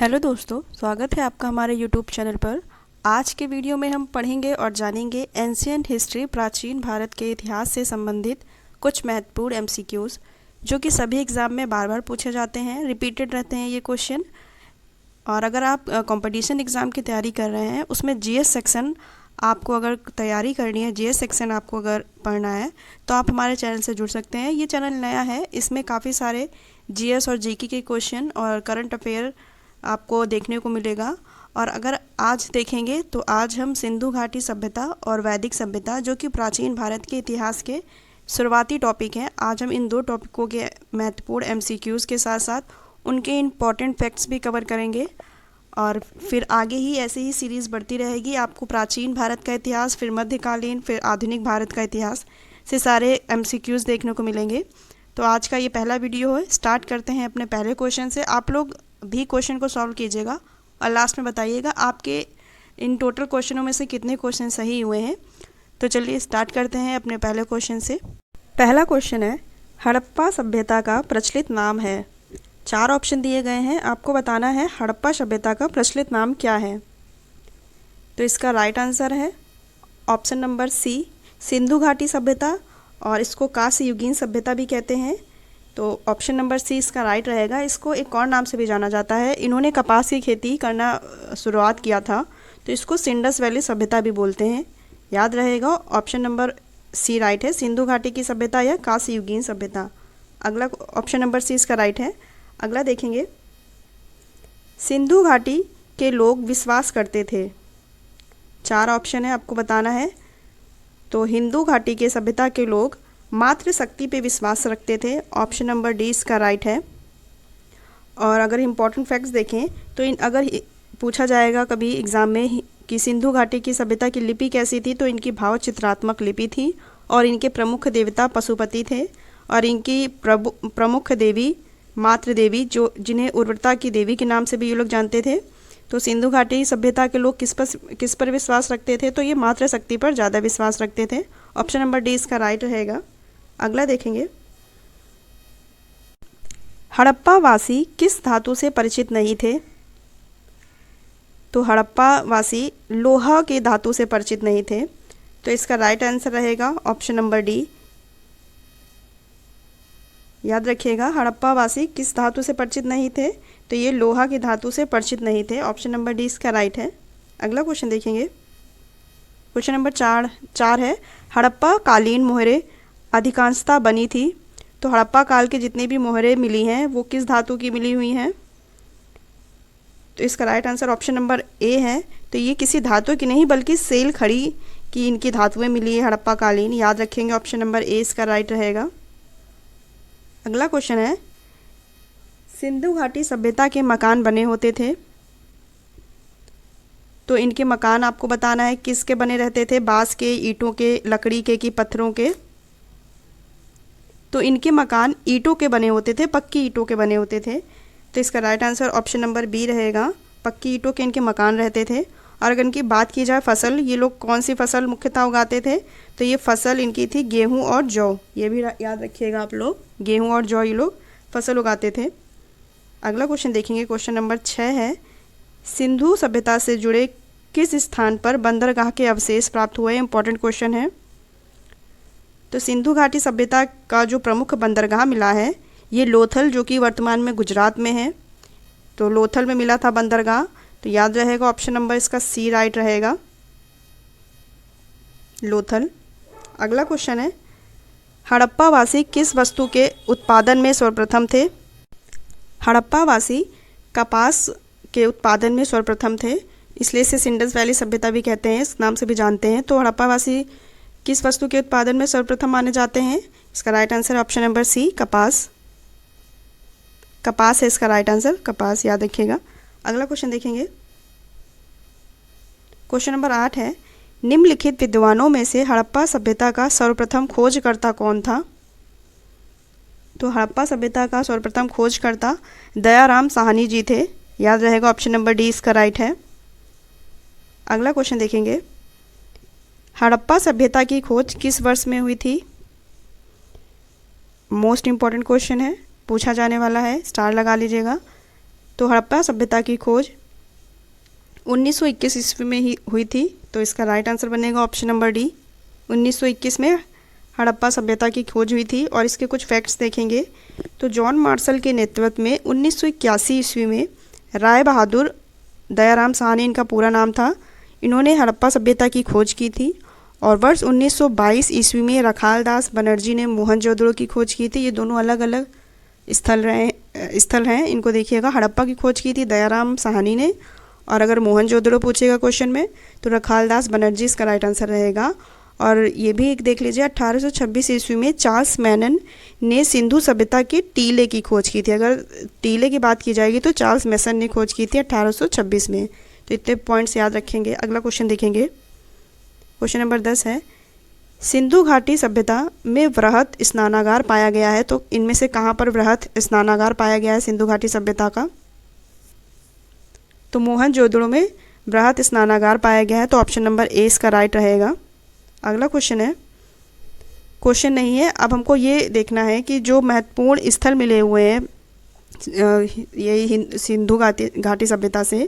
Hello दोस्तों, स्वागत है आपका हमारे यूट्यूब चैनल पर। आज के वीडियो में हम पढ़ेंगे और जानेंगे एंशियंट हिस्ट्री, प्राचीन भारत के इतिहास से संबंधित कुछ महत्वपूर्ण एमसीक्यूज़ जो कि सभी एग्ज़ाम में बार बार पूछे जाते हैं, रिपीटेड रहते हैं ये क्वेश्चन। और अगर आप कंपटीशन एग्ज़ाम की तैयारी कर रहे हैं, उसमें जीएस सेक्शन आपको अगर तैयारी करनी है, जीएस सेक्शन आपको अगर पढ़ना है तो आप हमारे चैनल से जुड़ सकते हैं। ये चैनल नया है, इसमें काफ़ी सारे जीएस और जीके के क्वेश्चन और करंट अफेयर आपको देखने को मिलेगा। और अगर आज देखेंगे तो आज हम सिंधु घाटी सभ्यता और वैदिक सभ्यता, जो कि प्राचीन भारत के इतिहास के शुरुआती टॉपिक हैं, आज हम इन दो टॉपिकों के महत्वपूर्ण एमसीक्यूज़ के साथ साथ उनके इम्पॉर्टेंट फैक्ट्स भी कवर करेंगे। और फिर आगे ही ऐसे ही सीरीज़ बढ़ती रहेगी। आपको प्राचीन भारत का इतिहास, फिर मध्यकालीन, फिर आधुनिक भारत का इतिहास से सारे एमसीक्यूज़ देखने को मिलेंगे। तो आज का ये पहला वीडियो है। स्टार्ट करते हैं अपने पहले क्वेश्चन से। आप लोग भी क्वेश्चन को सॉल्व कीजिएगा और लास्ट में बताइएगा आपके इन टोटल क्वेश्चनों में से कितने क्वेश्चन सही हुए हैं। तो चलिए स्टार्ट करते हैं अपने पहले क्वेश्चन से। पहला क्वेश्चन है, हड़प्पा सभ्यता का प्रचलित नाम है। 4 ऑप्शन दिए गए हैं, आपको बताना है हड़प्पा सभ्यता का प्रचलित नाम क्या है। तो इसका राइट आंसर है ऑप्शन नंबर सी, सिंधु घाटी सभ्यता, और इसको कांस्य युगीन सभ्यता भी कहते हैं। तो ऑप्शन नंबर सी इसका राइट रहेगा। इसको एक और नाम से भी जाना जाता है, इन्होंने कपास की खेती करना शुरुआत किया था, तो इसको सिंडस वैली सभ्यता भी बोलते हैं। याद रहेगा, ऑप्शन नंबर सी राइट है, सिंधु घाटी की सभ्यता या कांस्य युगीन सभ्यता। अगला ऑप्शन नंबर सी इसका राइट है। अगला देखेंगे, सिंधु घाटी के लोग विश्वास करते थे। 4 ऑप्शन है, आपको बताना है। तो हिंदू घाटी के सभ्यता के लोग मात्र शक्ति पे विश्वास रखते थे। ऑप्शन नंबर डी इसका राइट है। और अगर इम्पॉर्टेंट फैक्ट्स देखें तो अगर पूछा जाएगा कभी एग्ज़ाम में कि सिंधु घाटी की सभ्यता की लिपि कैसी थी, तो इनकी भाव चित्रात्मक लिपि थी और इनके प्रमुख देवता पशुपति थे और इनकी प्रमुख देवी मातृ देवी, जो जिन्हें उर्वरता की देवी के नाम से भी ये लोग जानते थे। तो सिंधु घाटी सभ्यता के लोग किस पर विश्वास रखते थे, तो ये मातृ शक्ति पर ज़्यादा विश्वास रखते थे। ऑप्शन नंबर डी इसका राइट रहेगा। अगला देखेंगे, हड़प्पा वासी किस धातु से परिचित नहीं थे। तो हड़प्पा वासी लोहा के धातु से परिचित नहीं थे, तो इसका राइट आंसर रहेगा ऑप्शन नंबर डी। याद रखिएगा, हड़प्पा वासी किस धातु से परिचित नहीं थे, तो ये लोहा की धातु से परिचित नहीं थे। ऑप्शन नंबर डी इसका राइट है। अगला क्वेश्चन देखेंगे, क्वेश्चन नंबर 4 है, हड़प्पा कालीन मोहरें अधिकांशतः बनी थी। तो हड़प्पा काल के जितनी भी मोहरें मिली हैं वो किस धातु की मिली हुई हैं। तो इसका right answer option number A है। तो ये किसी धातु की नहीं बल्कि सेल खड़ी की इनकी धातुएं मिली है हड़प्पा कालीन। याद रखेंगे, ऑप्शन नंबर ए इसका राइट रहेगा। अगला क्वेश्चन है, सिंधु घाटी सभ्यता के मकान बने होते थे। तो इनके मकान आपको बताना है किसके बने रहते थे, बांस के, ईंटों के, लकड़ी के कि पत्थरों के। तो इनके मकान ईंटों के बने होते थे, पक्की ईंटों के बने होते थे। तो इसका right answer option number B रहेगा, पक्की ईंटों के इनके मकान रहते थे। और अगर इनकी बात की जाए फसल, ये लोग कौन सी फसल मुख्यतः उगाते थे, तो ये फसल इनकी थी गेहूं और जौ। ये भी याद रखिएगा आप लोग, गेहूं और जौ ये लोग फसल उगाते थे। अगला क्वेश्चन देखेंगे, क्वेश्चन नंबर 6 है, सिंधु सभ्यता से जुड़े किस स्थान पर बंदरगाह के अवशेष प्राप्त हुए। इंपॉर्टेंट क्वेश्चन है। तो सिंधु घाटी सभ्यता का जो प्रमुख बंदरगाह मिला है ये लोथल, जो कि वर्तमान में गुजरात में है। तो लोथल में मिला था बंदरगाह। तो याद रहेगा, ऑप्शन नंबर इसका सी राइट रहेगा, लोथल। अगला क्वेश्चन है, हड़प्पा वासी किस वस्तु के उत्पादन में सर्वप्रथम थे। हड़प्पा वासी कपास के उत्पादन में सर्वप्रथम थे, इसलिए इसे सिंडस वैली सभ्यता भी कहते हैं, इस नाम से भी जानते हैं। तो हड़प्पा वासी किस वस्तु के उत्पादन में सर्वप्रथम माने जाते हैं। इसका right answer option number C, कपास। कपास है इसका राइट आंसर, कपास, याद रखिएगा। अगला क्वेश्चन देखेंगे, क्वेश्चन नंबर 8 है, निम्नलिखित विद्वानों में से हड़प्पा सभ्यता का सर्वप्रथम खोजकर्ता कौन था। तो हड़प्पा सभ्यता का सर्वप्रथम खोजकर्ता दयाराम साहनी जी थे। याद रहेगा, ऑप्शन नंबर डी इसका राइट है। अगला क्वेश्चन देखेंगे, हड़प्पा सभ्यता की खोज किस वर्ष में हुई थी। मोस्ट इम्पॉर्टेंट क्वेश्चन है, पूछा जाने वाला है, स्टार लगा लीजिएगा। तो हड़प्पा सभ्यता की खोज 1921 ईस्वी में ही हुई थी, तो इसका राइट आंसर बनेगा ऑप्शन नंबर डी। 1921 में हड़प्पा सभ्यता की खोज हुई थी। और इसके कुछ फैक्ट्स देखेंगे तो जॉन मार्शल के नेतृत्व में 1981 ईस्वी में राय बहादुर दयाराम साहनी इनका पूरा नाम था, इन्होंने हड़प्पा सभ्यता की खोज की थी। और वर्ष 1922 ईस्वी में रखालदास बनर्जी ने मोहनजोदड़ो की खोज की थी। ये दोनों अलग अलग स्थल हैं, इनको देखिएगा। हड़प्पा की खोज की थी दयाराम साहनी ने, और अगर मोहनजोदड़ो पूछेगा क्वेश्चन में तो रखालदास बनर्जी इसका राइट आंसर रहेगा। और ये भी एक देख लीजिए, 1826 ईस्वी में चार्ल्स मैनन ने सिंधु सभ्यता के टीले की खोज की थी। अगर टीले की बात की जाएगी तो चार्ल्स मैसन ने खोज की थी 1826 में। तो इतने पॉइंट्स याद रखेंगे। अगला क्वेश्चन देखेंगे, क्वेश्चन नंबर 10 है, सिंधु घाटी सभ्यता में वृहत स्नानागार पाया गया है। तो इनमें से कहाँ पर वृहत स्नानागार पाया गया है सिंधु घाटी सभ्यता का? तो मोहनजोदड़ो में वृहत स्नानागार पाया गया है, तो ऑप्शन नंबर ए इसका राइट रहेगा। अगला क्वेश्चन है, क्वेश्चन नहीं है, अब हमको ये देखना है कि जो महत्वपूर्ण स्थल मिले हुए हैं ये सिंधु घाटी सभ्यता से,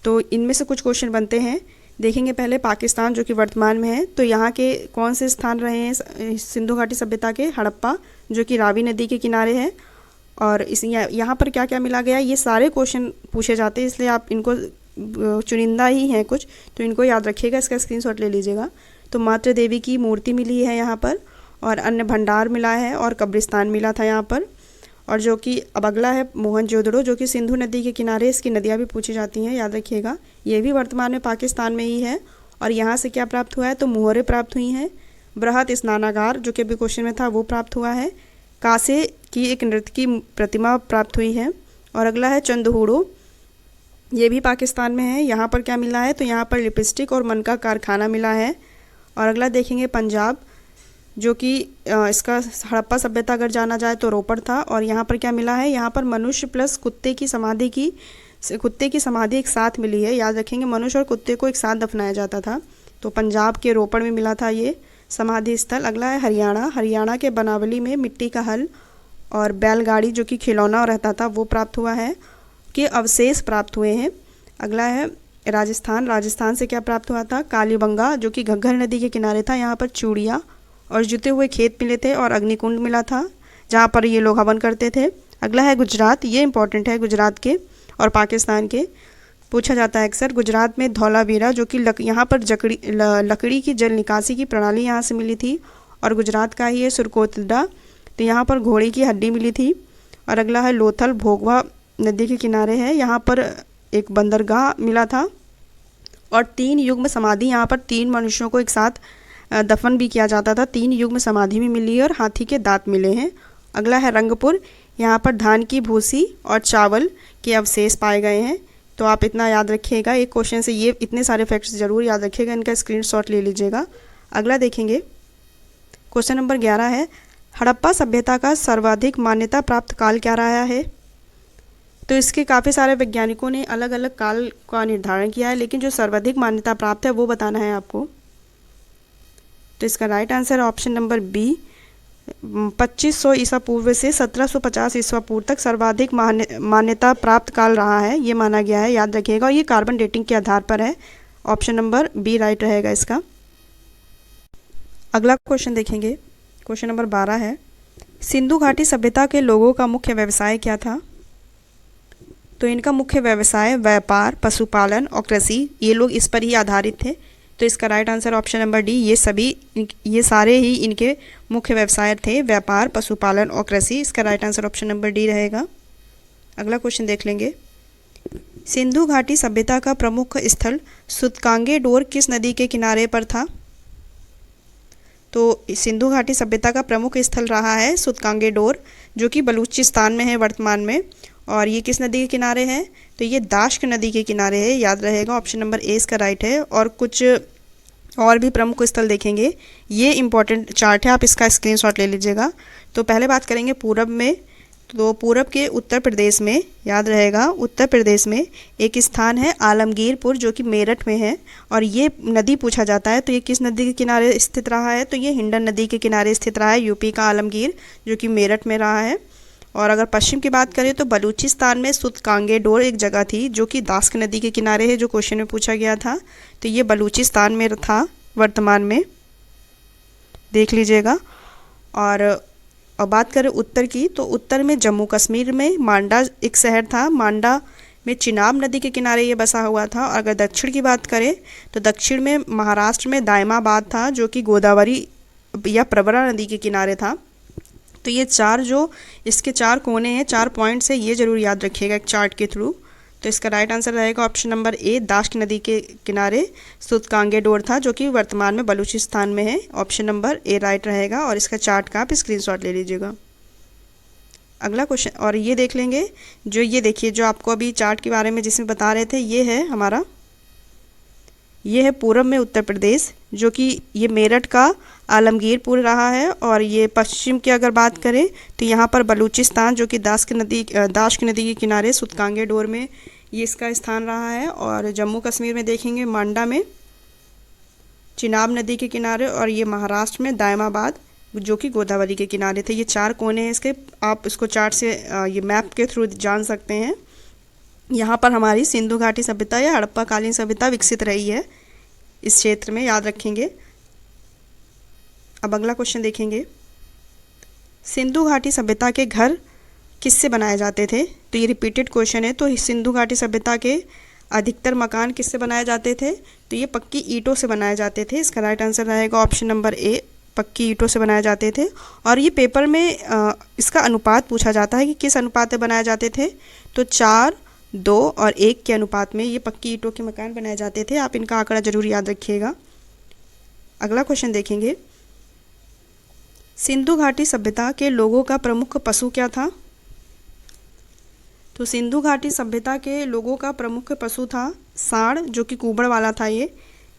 तो इनमें से कुछ क्वेश्चन बनते हैं। देखेंगे पहले पाकिस्तान जो कि वर्तमान में है, तो यहाँ के कौन से स्थान रहे हैं सिंधु घाटी सभ्यता के? हड़प्पा जो कि रावी नदी के किनारे है। और इस यहाँ पर क्या क्या मिला गया, ये सारे क्वेश्चन पूछे जाते हैं, इसलिए आप इनको चुनिंदा ही हैं कुछ, तो इनको याद रखिएगा, इसका स्क्रीनशॉट ले लीजिएगा। तो मातृ देवी की मूर्ति मिली है यहाँ पर, और अन्य भंडार मिला है, और कब्रिस्तान मिला था यहाँ पर। और जो कि अब अगला है मोहनजोदड़ो, जो कि सिंधु नदी के किनारे, इसकी नदियाँ भी पूछी जाती हैं, याद रखिएगा। ये भी वर्तमान में पाकिस्तान में ही है। और यहाँ से क्या प्राप्त हुआ है, तो मोहरें प्राप्त हुई हैं। बृहत स्नानागार जो कि अभी क्वेश्चन में था वो प्राप्त हुआ है। कांसे की एक नृत्य की प्रतिमा प्राप्त हुई है। और अगला है चंदहूड़ो, ये भी पाकिस्तान में है। यहाँ पर क्या मिला है, तो यहाँ पर लिपस्टिक और मन का कारखाना मिला है। और अगला देखेंगे पंजाब, जो कि इसका हड़प्पा सभ्यता अगर जाना जाए तो रोपड़ था। और यहाँ पर क्या मिला है, यहाँ पर मनुष्य प्लस कुत्ते की समाधि एक साथ मिली है, याद रखेंगे। मनुष्य और कुत्ते को एक साथ दफनाया जाता था, तो पंजाब के रोपड़ में मिला था ये समाधि स्थल। अगला है हरियाणा के बनावली में मिट्टी का हल और बैलगाड़ी जो कि खिलौना रहता था वो प्राप्त हुआ है, के अवशेष प्राप्त हुए हैं। अगला है राजस्थान से क्या प्राप्त हुआ था, कालीबंगा जो कि घग्गर नदी के किनारे था, यहाँ पर चूड़ियाँ और जुते हुए खेत मिले थे, और अग्निकुंड मिला था जहाँ पर ये लोग हवन करते थे। अगला है गुजरात, ये इंपॉर्टेंट है, गुजरात के और पाकिस्तान के पूछा जाता है अक्सर। गुजरात में धौलावीरा जो कि यहाँ पर लकड़ी की जल निकासी की प्रणाली यहाँ से मिली थी, और गुजरात का ही है सुरकोतला, तो यहाँ पर घोड़े की हड्डी मिली थी। और अगला है लोथल, भोगवा नदी के किनारे है, यहाँ पर एक बंदरगाह मिला था। और 3 युग्म समाधि, यहाँ पर 3 मनुष्यों को एक साथ दफन भी किया जाता था, 3 युग्म समाधि भी मिली है, और हाथी के दांत मिले हैं। अगला है रंगपुर, यहाँ पर धान की भूसी और चावल के अवशेष पाए गए हैं। तो आप इतना याद रखिएगा, एक क्वेश्चन से ये इतने सारे फैक्ट्स जरूर याद रखिएगा, इनका स्क्रीनशॉट ले लीजिएगा। अगला देखेंगे, क्वेश्चन नंबर 11 है, हड़प्पा सभ्यता का सर्वाधिक मान्यता प्राप्त काल क्या रहा है? तो इसके काफ़ी सारे वैज्ञानिकों ने अलग अलग काल का निर्धारण किया है, लेकिन जो सर्वाधिक मान्यता प्राप्त है वो बताना है आपको। तो इसका right answer option number B, 2500 ईसा पूर्व से 1750 ईसा पूर्व तक सर्वाधिक मान्यता प्राप्त काल रहा है, ये माना गया है, याद रखिएगा। और ये कार्बन डेटिंग के आधार पर है, ऑप्शन नंबर बी राइट रहेगा इसका। अगला क्वेश्चन देखेंगे, क्वेश्चन नंबर 12 है, सिंधु घाटी सभ्यता के लोगों का मुख्य व्यवसाय क्या था? तो इनका मुख्य व्यवसाय व्यापार, पशुपालन और कृषि, ये लोग इस पर ही आधारित थे। तो इसका right answer option number D, ये सारे ही इनके मुख्य व्यवसाय थे, व्यापार, पशुपालन और कृषि। इसका right answer option number D रहेगा। अगला क्वेश्चन देख लेंगे, सिंधु घाटी सभ्यता का प्रमुख स्थल सूतकांगे डोर किस नदी के किनारे पर था? तो सिंधु घाटी सभ्यता का प्रमुख स्थल रहा है सूतकांगे डोर, जो कि बलूचिस्तान में है वर्तमान में। और ये किस नदी के किनारे है? तो ये दाश्क नदी के किनारे है, याद रहेगा, ऑप्शन नंबर ए इसका राइट है। और कुछ और भी प्रमुख स्थल देखेंगे, ये इंपॉर्टेंट चार्ट है, आप इसका स्क्रीनशॉट ले लीजिएगा। तो पहले बात करेंगे पूरब में, तो पूरब के उत्तर प्रदेश में, याद रहेगा, उत्तर प्रदेश में एक स्थान है आलमगीरपुर जो कि मेरठ में है, और ये नदी पूछा जाता है। तो ये किस नदी के किनारे स्थित रहा है? तो ये हिंडन नदी के किनारे स्थित रहा है, यूपी का आलमगीर जो कि मेरठ में रहा है। और अगर पश्चिम की बात करें तो बलूचिस्तान में सुतकांगेडोर एक जगह थी जो कि दास्क नदी के किनारे है, जो क्वेश्चन में पूछा गया था। तो ये बलूचिस्तान में था वर्तमान में, देख लीजिएगा। और अब बात करें उत्तर की, तो उत्तर में जम्मू कश्मीर में मांडा एक शहर था, मांडा में चिनाब नदी के किनारे ये बसा हुआ था। और अगर दक्षिण की बात करें तो दक्षिण में महाराष्ट्र में दायमाबाद था जो कि गोदावरी या प्रवरा नदी के किनारे था। तो ये चार जो इसके चार कोने हैं, 4 पॉइंट्स है, ये जरूर याद रखिएगा एक चार्ट के थ्रू। तो इसका राइट आंसर रहेगा ऑप्शन नंबर ए, दाश्क नदी के किनारे सुतकांगेडोर था जो कि वर्तमान में बलूचिस्तान में है। ऑप्शन नंबर ए राइट रहेगा और इसका चार्ट का आप स्क्रीनशॉट ले लीजिएगा। अगला क्वेश्चन और ये देख लेंगे, जो ये देखिए जो आपको अभी चार्ट के बारे में जिसमें बता रहे थे, ये है हमारा, ये है पूरब में उत्तर प्रदेश, जो कि ये मेरठ का आलमगीरपुर रहा है। और ये पश्चिम की अगर बात करें तो यहाँ पर बलूचिस्तान जो कि दाश्क नदी के किनारे सुतकांगेडोर में ये इसका स्थान रहा है। और जम्मू कश्मीर में देखेंगे मांडा में चिनाब नदी के किनारे, और ये महाराष्ट्र में दायमाबाद जो कि गोदावरी के किनारे थे। ये 4 कोने हैं इसके, आप इसको चार्ट से ये मैप के थ्रू जान सकते हैं। यहाँ पर हमारी सिंधु घाटी सभ्यता या हड़प्पा कालीन सभ्यता विकसित रही है इस क्षेत्र में, याद रखेंगे। अब अगला क्वेश्चन देखेंगे, सिंधु घाटी सभ्यता के घर किससे बनाए जाते थे? तो ये रिपीटेड क्वेश्चन है। तो सिंधु घाटी सभ्यता के अधिकतर मकान किससे बनाए जाते थे? तो ये पक्की ईंटों से बनाए जाते थे। इसका राइट आंसर रहेगा ऑप्शन नंबर ए, पक्की ईंटों से बनाए जाते थे। और ये पेपर में इसका अनुपात पूछा जाता है कि किस अनुपात में बनाए जाते थे। तो 4, 2 और 1 के अनुपात में ये पक्की ईंटों के मकान बनाए जाते थे। आप इनका आंकड़ा जरूर याद रखिएगा। अगला क्वेश्चन देखेंगे, सिंधु घाटी सभ्यता के लोगों का प्रमुख पशु क्या था? तो सिंधु घाटी सभ्यता के लोगों का प्रमुख पशु था सांड, जो कि कुबड़ वाला था। ये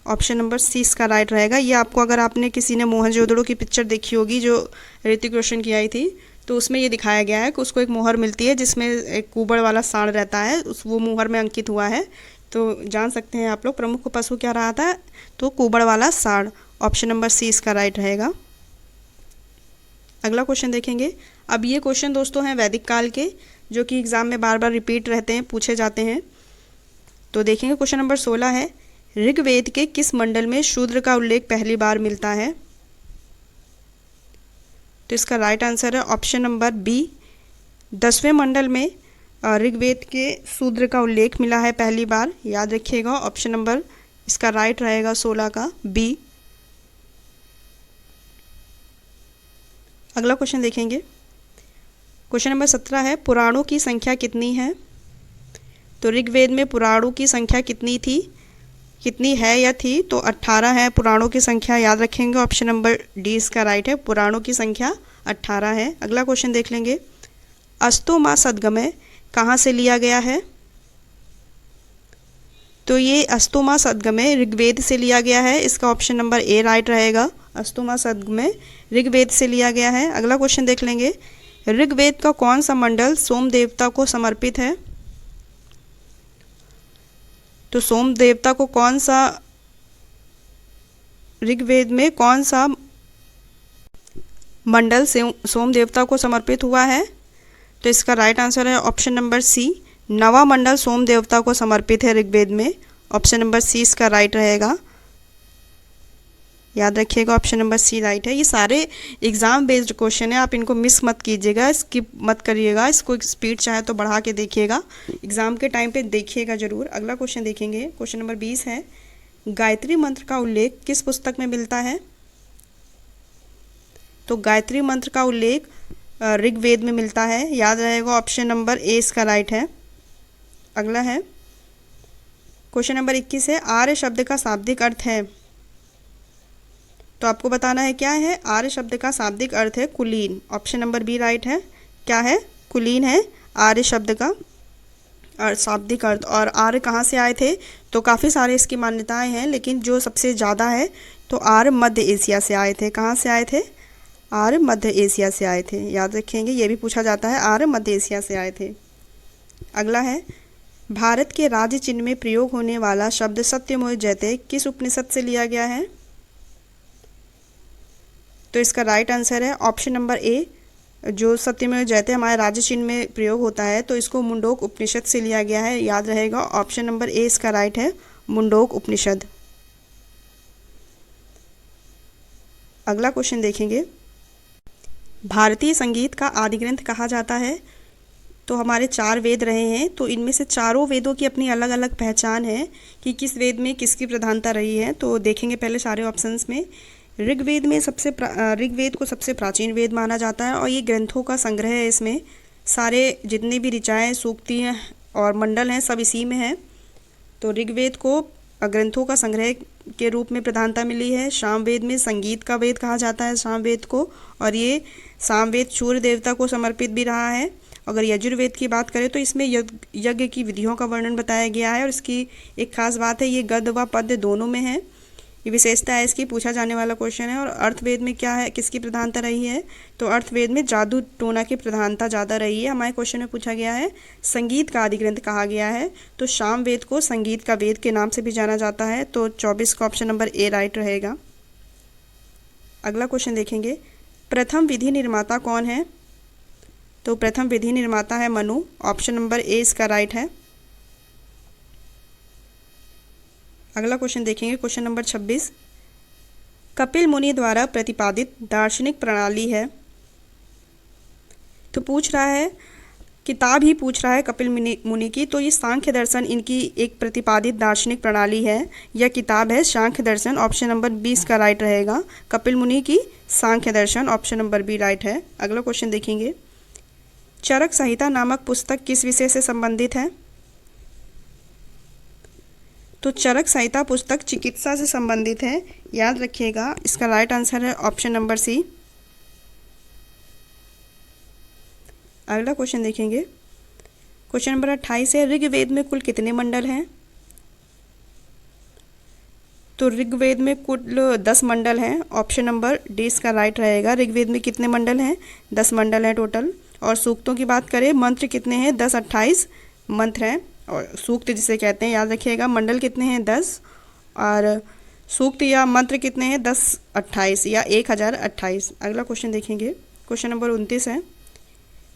ऑप्शन नंबर सी इसका राइट रहेगा। ये आपको अगर आपने किसी ने मोहनजोदड़ो की पिक्चर देखी होगी जो ऋतिक रोशन की आई थी, तो उसमें ये दिखाया गया है कि उसको एक मोहर मिलती है जिसमें एक कुबड़ वाला सांड रहता है, उस वो मोहर में अंकित हुआ है। तो जान सकते हैं आप लोग प्रमुख पशु क्या रहा था, तो कुबड़ वाला सांड। ऑप्शन नंबर सी इसका राइट रहेगा। अगला क्वेश्चन देखेंगे, अब ये क्वेश्चन दोस्तों हैं वैदिक काल के, जो कि एग्जाम में बार बार रिपीट रहते हैं, पूछे जाते हैं। तो देखेंगे क्वेश्चन नंबर 16 है, ऋग्वेद के किस मंडल में शूद्र का उल्लेख पहली बार मिलता है? तो इसका राइट आंसर है ऑप्शन नंबर बी, 10वें मंडल में ऋग्वेद के शूद्र का उल्लेख मिला है पहली बार, याद रखिएगा। ऑप्शन नंबर इसका राइट रहेगा 16 का बी। अगला क्वेश्चन देखेंगे, क्वेश्चन नंबर 17 है, पुराणों की संख्या कितनी है? तो ऋग्वेद में पुराणों की संख्या कितनी थी, कितनी है या थी? तो 18 है पुराणों की संख्या, याद रखेंगे। ऑप्शन नंबर डी इसका राइट है, पुराणों की संख्या 18 है। अगला क्वेश्चन देख लेंगे, अस्तो मा सद्गमय कहाँ से लिया गया है? तो ये अस्तो मा सद्गमय ऋग्वेद से लिया गया है। इसका ऑप्शन नंबर ए राइट रहेगा, अस्तो मा सद्गमय ऋग्वेद से लिया गया है। अगला क्वेश्चन देख लेंगे, ऋग्वेद का कौन सा मंडल सोम देवता को समर्पित है? तो सोम देवता को कौन सा, ऋग्वेद में कौन सा मंडल सोम देवता को समर्पित हुआ है? तो इसका राइट आंसर है ऑप्शन नंबर सी, नवा मंडल सोम देवता को समर्पित है ऋग्वेद में। ऑप्शन नंबर सी इसका राइट रहेगा, याद रखिएगा। ऑप्शन नंबर सी राइट है। ये सारे एग्जाम बेस्ड क्वेश्चन है, आप इनको मिस मत कीजिएगा, स्किप मत करिएगा, इसको स्पीड चाहे तो बढ़ा के देखिएगा, एग्जाम के टाइम पे देखिएगा जरूर। अगला क्वेश्चन देखेंगे, क्वेश्चन नंबर 20 है, गायत्री मंत्र का उल्लेख किस पुस्तक में मिलता है? तो गायत्री मंत्र का उल्लेख ऋग्वेद में मिलता है, याद रहेगा। ऑप्शन नंबर ए इसका राइट है। अगला है क्वेश्चन नंबर 21 है, आर्य शब्द का शाब्दिक अर्थ है? तो आपको बताना है क्या है। आर्य शब्द का शाब्दिक अर्थ है कुलीन। ऑप्शन नंबर बी राइट है, क्या है? कुलीन है आर्य शब्द का शाब्दिक अर्थ। और आर्य कहाँ से आए थे? तो काफ़ी सारे इसकी मान्यताएं हैं, लेकिन जो सबसे ज़्यादा है तो आर्य मध्य एशिया से आए थे। कहाँ से आए थे? आर्य मध्य एशिया से आए थे, याद रखेंगे, ये भी पूछा जाता है, आर्य मध्य एशिया से आए थे। अगला है, भारत के राज्य चिन्ह में प्रयोग होने वाला शब्द सत्यमेव जयते किस उपनिषद से लिया गया है? तो इसका राइट आंसर है ऑप्शन नंबर ए, जो सत्यमेव जयते हमारे राज्य चिन्ह में प्रयोग होता है, तो इसको मुंडोक उपनिषद से लिया गया है। याद रहेगा, ऑप्शन नंबर ए इसका राइट है, मुंडोक उपनिषद। अगला क्वेश्चन देखेंगे, भारतीय संगीत का आदि ग्रंथ कहा जाता है। तो हमारे 4 वेद रहे हैं, तो इनमें से चारों वेदों की अपनी अलग अलग पहचान है कि किस वेद में किसकी प्रधानता रही है। तो देखेंगे पहले सारे ऑप्शंस में। ऋग्वेद में ऋग्वेद को सबसे प्राचीन वेद माना जाता है और ये ग्रंथों का संग्रह है। इसमें सारे जितने भी ऋचाएँ, सूक्तियाँ और मंडल हैं सब इसी में है। तो ऋग्वेद को ग्रंथों का संग्रह के रूप में प्रधानता मिली है। सामवेद में संगीत का वेद कहा जाता है सामवेद को, और ये सामवेद सूर्य देवता को समर्पित भी रहा है। अगर यजुर्वेद की बात करें तो इसमें यज्ञ की विधियों का वर्णन बताया गया है, और इसकी एक खास बात है ये गद्य व पद्य दोनों में है। ये विशेषता है इसकी, पूछा जाने वाला क्वेश्चन है। और अर्थवेद में क्या है, किसकी प्रधानता रही है, तो अर्थवेद में जादू टोना की प्रधानता ज़्यादा रही है। हमारे क्वेश्चन में पूछा गया है संगीत का आदि ग्रंथ कहा गया है, तो सामवेद को संगीत का वेद के नाम से भी जाना जाता है। तो 24 का ऑप्शन नंबर ए राइट रहेगा। अगला क्वेश्चन देखेंगे, प्रथम विधि निर्माता कौन है। तो प्रथम विधि निर्माता है मनु, ऑप्शन नंबर ए इसका राइट है। अगला क्वेश्चन देखेंगे, क्वेश्चन नंबर 26, कपिल मुनि द्वारा प्रतिपादित दार्शनिक प्रणाली है। तो पूछ रहा है, किताब ही पूछ रहा है कपिल मुनि की, तो ये सांख्य दर्शन इनकी एक प्रतिपादित दार्शनिक प्रणाली है। यह किताब है सांख्य दर्शन, ऑप्शन नंबर 20 का राइट रहेगा। कपिल मुनि की सांख्य दर्शन, ऑप्शन नंबर बी राइट है। अगला क्वेश्चन देखेंगे, चरक संहिता नामक पुस्तक किस विषय से संबंधित है। तो चरक संहिता पुस्तक चिकित्सा से संबंधित है। याद रखिएगा, इसका राइट आंसर है ऑप्शन नंबर सी। अगला क्वेश्चन देखेंगे, क्वेश्चन नंबर 28 है, ऋग्वेद में कुल कितने मंडल हैं। तो ऋग्वेद में कुल 10 मंडल हैं, ऑप्शन नंबर डी इसका राइट रहेगा। ऋग्वेद में कितने मंडल हैं, 10 मंडल हैं टोटल। और सूक्तों की बात करें, मंत्र कितने हैं, 10-28 मंत्र हैं, और सूक्त जिसे कहते हैं। याद रखिएगा, मंडल कितने हैं, 10, और सूक्त या मंत्र कितने हैं, 10-28 या 1028। अगला क्वेश्चन देखेंगे, क्वेश्चन नंबर 29 है,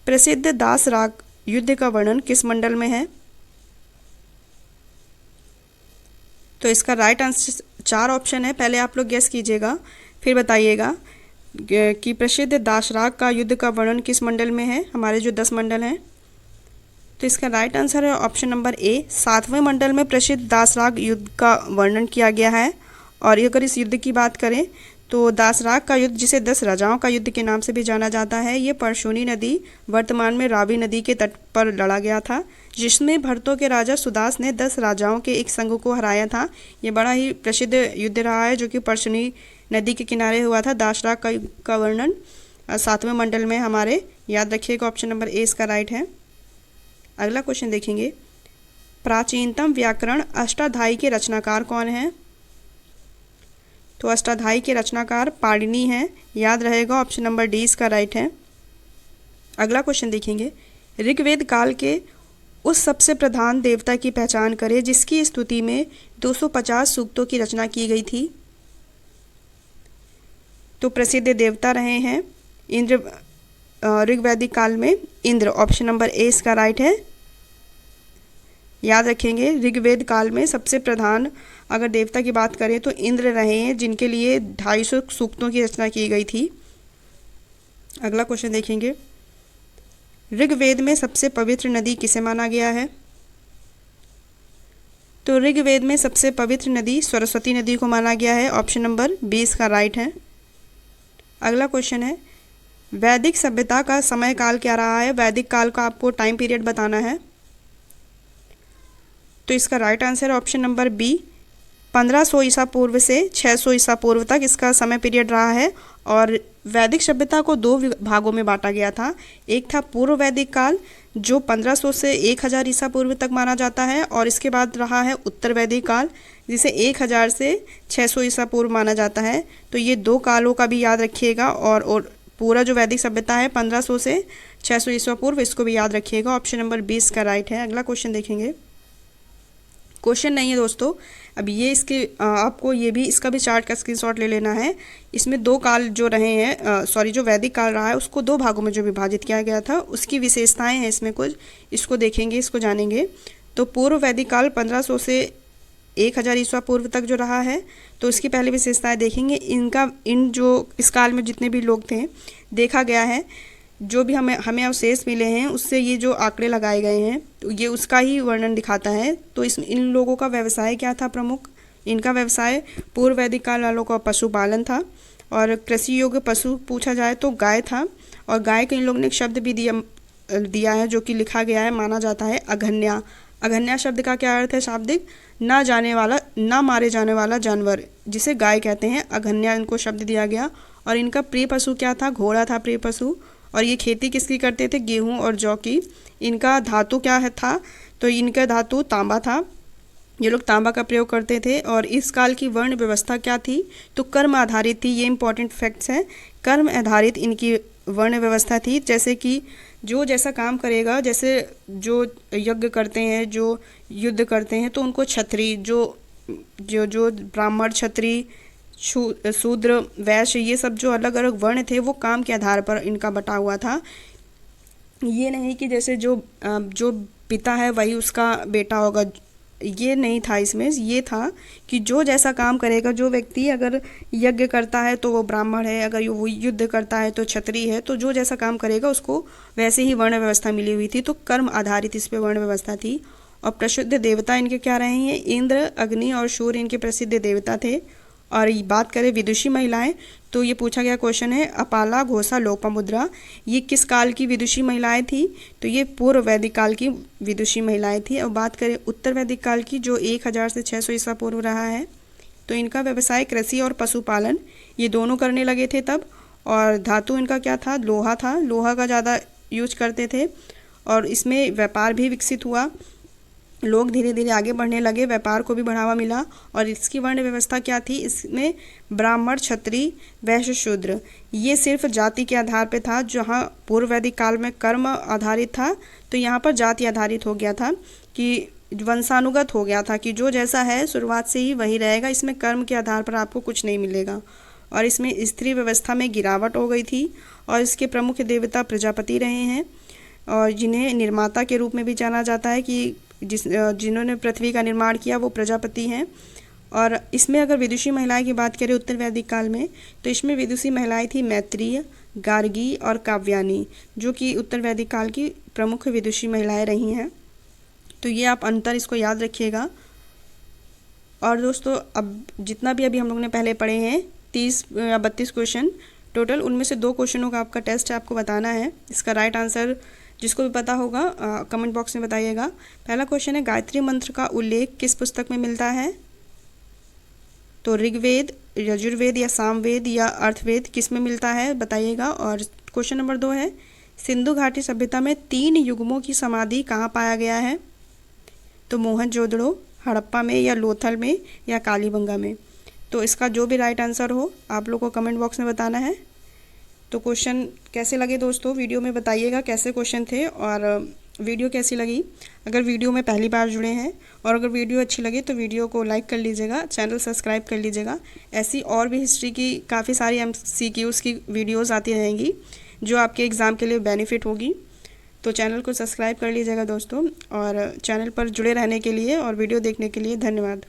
प्रसिद्ध दास राग युद्ध का वर्णन किस मंडल में है। तो इसका राइट आंसर 4 ऑप्शन है, पहले आप लोग गेस कीजिएगा फिर बताइएगा कि प्रसिद्ध दासराग का युद्ध का वर्णन किस मंडल में है। हमारे जो 10 मंडल हैं, तो इसका राइट आंसर है ऑप्शन नंबर ए, 7वें मंडल में प्रसिद्ध दासराग युद्ध का वर्णन किया गया है। और अगर इस युद्ध की बात करें तो दासराग का युद्ध, जिसे 10 राजाओं का युद्ध के नाम से भी जाना जाता है, ये परशुनी नदी वर्तमान में रावी नदी के तट पर लड़ा गया था, जिसमें भरतों के राजा सुदास ने 10 राजाओं के एक संघ को हराया था। ये बड़ा ही प्रसिद्ध युद्ध रहा है जो कि परशुनी नदी के किनारे हुआ था। दासराग का वर्णन 7वें मंडल में हमारे, याद रखिएगा ऑप्शन नंबर ए इसका राइट है। अगला क्वेश्चन देखेंगे, प्राचीनतम व्याकरण अष्टाध्यायी के रचनाकार कौन है। तो अष्टाध्यायी के रचनाकार पाणिनि हैं। याद रहेगा ऑप्शन नंबर डी इसका राइट है। अगला क्वेश्चन देखेंगे, ऋग्वेद काल के उस सबसे प्रधान देवता की पहचान करें जिसकी स्तुति में 250 सूक्तों की रचना की गई थी। तो प्रसिद्ध देवता रहे हैं इंद्र, ऋग्वैदिक काल में इंद्र, ऑप्शन नंबर ए इसका राइट है। याद रखेंगे, ऋग्वेद काल में सबसे प्रधान अगर देवता की बात करें तो इंद्र रहे हैं, जिनके लिए 250 सूक्तों की रचना की गई थी। अगला क्वेश्चन देखेंगे, ऋग्वेद में सबसे पवित्र नदी किसे माना गया है। तो ऋग्वेद में सबसे पवित्र नदी सरस्वती नदी को माना गया है, ऑप्शन नंबर 20 का राइट है। अगला क्वेश्चन है, वैदिक सभ्यता का समय काल क्या रहा है। वैदिक काल का आपको टाइम पीरियड बताना है। तो इसका राइट आंसर है ऑप्शन नंबर बी, 1500 ईसा पूर्व से 600 ईसा पूर्व तक इसका समय पीरियड रहा है। और वैदिक सभ्यता को 2 भागों में बांटा गया था। एक था पूर्व वैदिक काल, जो 1500 से 1000 ईसा पूर्व तक माना जाता है, और इसके बाद रहा है उत्तर वैदिक काल, जिसे 1000 से 600 ईसा पूर्व माना जाता है। तो ये 2 कालों का भी याद रखिएगा, और पूरा जो वैदिक सभ्यता है 1500 से 600 ईसा पूर्व, इसको भी याद रखिएगा। ऑप्शन नंबर 20 का राइट है। अगला क्वेश्चन देखेंगे, क्वेश्चन नहीं है दोस्तों। अब ये इसके आपको ये भी इसका भी चार्ट का स्क्रीनशॉट ले लेना है। इसमें 2 काल जो रहे हैं, जो वैदिक काल रहा है उसको 2 भागों में जो विभाजित किया गया था, उसकी विशेषताएं हैं इसमें कुछ, इसको देखेंगे, इसको जानेंगे। तो पूर्व वैदिक काल 1500 से 1000 ईस्वा पूर्व तक जो रहा है, तो इसकी पहले विशेषताएं देखेंगे। इन जो इस काल में जितने भी लोग थे, देखा गया है जो भी हमें अवशेष मिले हैं उससे ये जो आंकड़े लगाए गए हैं तो ये उसका ही वर्णन दिखाता है। तो इन लोगों का व्यवसाय क्या था प्रमुख? इनका व्यवसाय पूर्व वैदिक काल वालों का पशुपालन था, और कृषि योग्य पशु पूछा जाए तो गाय था। और गाय के इन लोगों ने एक शब्द भी दिया है जो कि लिखा गया है, माना जाता है अघन्या। अघन्या शब्द का क्या अर्थ है शाब्दिक? ना जाने वाला, ना मारे जाने वाला जानवर, जिसे गाय कहते हैं। अघन्या इनको शब्द दिया गया। और इनका प्रिय पशु क्या था? घोड़ा था प्रिय पशु। और ये खेती किसकी करते थे? गेहूं और जौ की। इनका धातु क्या है था? तो इनका धातु तांबा था। ये लोग तांबा का प्रयोग करते थे। और इस काल की वर्ण व्यवस्था क्या थी? तो कर्म आधारित थी। ये इंपॉर्टेंट फैक्ट्स हैं। कर्म आधारित इनकी वर्ण व्यवस्था थी। जैसे कि जो जैसा काम करेगा, जैसे जो यज्ञ करते हैं, जो युद्ध करते हैं, तो उनको क्षत्रिय, जो ब्राह्मण, क्षत्रिय, शूद्र, वैश्य, ये सब जो अलग अलग वर्ण थे वो काम के आधार पर इनका बटा हुआ था। ये नहीं कि जैसे जो पिता है वही उसका बेटा होगा, ये नहीं था इसमें। ये था कि जो जैसा काम करेगा, जो व्यक्ति अगर यज्ञ करता है तो वो ब्राह्मण है, अगर वो युद्ध करता है तो क्षत्रिय है। तो जो जैसा काम करेगा उसको वैसे ही वर्ण व्यवस्था मिली हुई थी। तो कर्म आधारित इस पे वर्ण व्यवस्था थी। और प्रसिद्ध देवता इनके क्या रहे हैं? इंद्र, अग्नि और सूर्य इनके प्रसिद्ध देवता थे। और बात करें विदुषी महिलाएं, तो ये पूछा गया क्वेश्चन है, अपाला, घोषा, लोपामुद्रा, ये किस काल की विदुषी महिलाएं थी? तो ये पूर्व वैदिक काल की विदुषी महिलाएं थी। और बात करें उत्तर वैदिक काल की, जो 1000 से 600 ईस्वा पूर्व रहा है, तो इनका व्यवसाय कृषि और पशुपालन ये दोनों करने लगे थे तब। और धातु इनका क्या था? लोहा था। लोहा का ज़्यादा यूज करते थे। और इसमें व्यापार भी विकसित हुआ। लोग धीरे धीरे आगे बढ़ने लगे, व्यापार को भी बढ़ावा मिला। और इसकी वर्ण व्यवस्था क्या थी? इसमें ब्राह्मण, क्षत्रिय, वैश्य, शूद्र, ये सिर्फ जाति के आधार पे था। जहाँ पूर्व वैदिक काल में कर्म आधारित था, तो यहाँ पर जाति आधारित हो गया था, कि वंशानुगत हो गया था, कि जो जैसा है शुरुआत से ही वही रहेगा। इसमें कर्म के आधार पर आपको कुछ नहीं मिलेगा। और इसमें स्त्री व्यवस्था में गिरावट हो गई थी। और इसके प्रमुख देवता प्रजापति रहे हैं, और जिन्हें निर्माता के रूप में भी जाना जाता है, कि जिन्होंने पृथ्वी का निर्माण किया वो प्रजापति हैं। और इसमें अगर विदुषी महिलाएं की बात करें उत्तर वैदिक काल में, तो इसमें विदुषी महिलाएं थी मैत्रेय, गार्गी और काव्यानी, जो कि उत्तर वैदिक काल की प्रमुख विदुषी महिलाएं रही हैं। तो ये आप अंतर इसको याद रखिएगा। और दोस्तों, अब जितना भी अभी हम लोग ने पहले पढ़े हैं 30 या 32 क्वेश्चन टोटल, उनमें से 2 क्वेश्चनों का आपका टेस्ट है, आपको बताना है। इसका राइट आंसर जिसको भी पता होगा कमेंट बॉक्स में बताइएगा। पहला क्वेश्चन है, गायत्री मंत्र का उल्लेख किस पुस्तक में मिलता है? तो ऋग्वेद, यजुर्वेद या सामवेद या अर्थवेद, किस में मिलता है बताइएगा। और क्वेश्चन नंबर 2 है, सिंधु घाटी सभ्यता में 3 युगमों की समाधि कहाँ पाया गया है? तो मोहनजोदड़ो, हड़प्पा में या लोथल में या कालीबंगा में। तो इसका जो भी राइट आंसर हो आप लोग को कमेंट बॉक्स में बताना है। तो क्वेश्चन कैसे लगे दोस्तों, वीडियो में बताइएगा कैसे क्वेश्चन थे, और वीडियो कैसी लगी। अगर वीडियो में पहली बार जुड़े हैं और अगर वीडियो अच्छी लगे तो वीडियो को लाइक कर लीजिएगा, चैनल सब्सक्राइब कर लीजिएगा। ऐसी और भी हिस्ट्री की काफ़ी सारी MCQs की वीडियोस आती रहेंगी जो आपके एग्ज़ाम के लिए बेनिफिट होगी। तो चैनल को सब्सक्राइब कर लीजिएगा दोस्तों, और चैनल पर जुड़े रहने के लिए और वीडियो देखने के लिए धन्यवाद।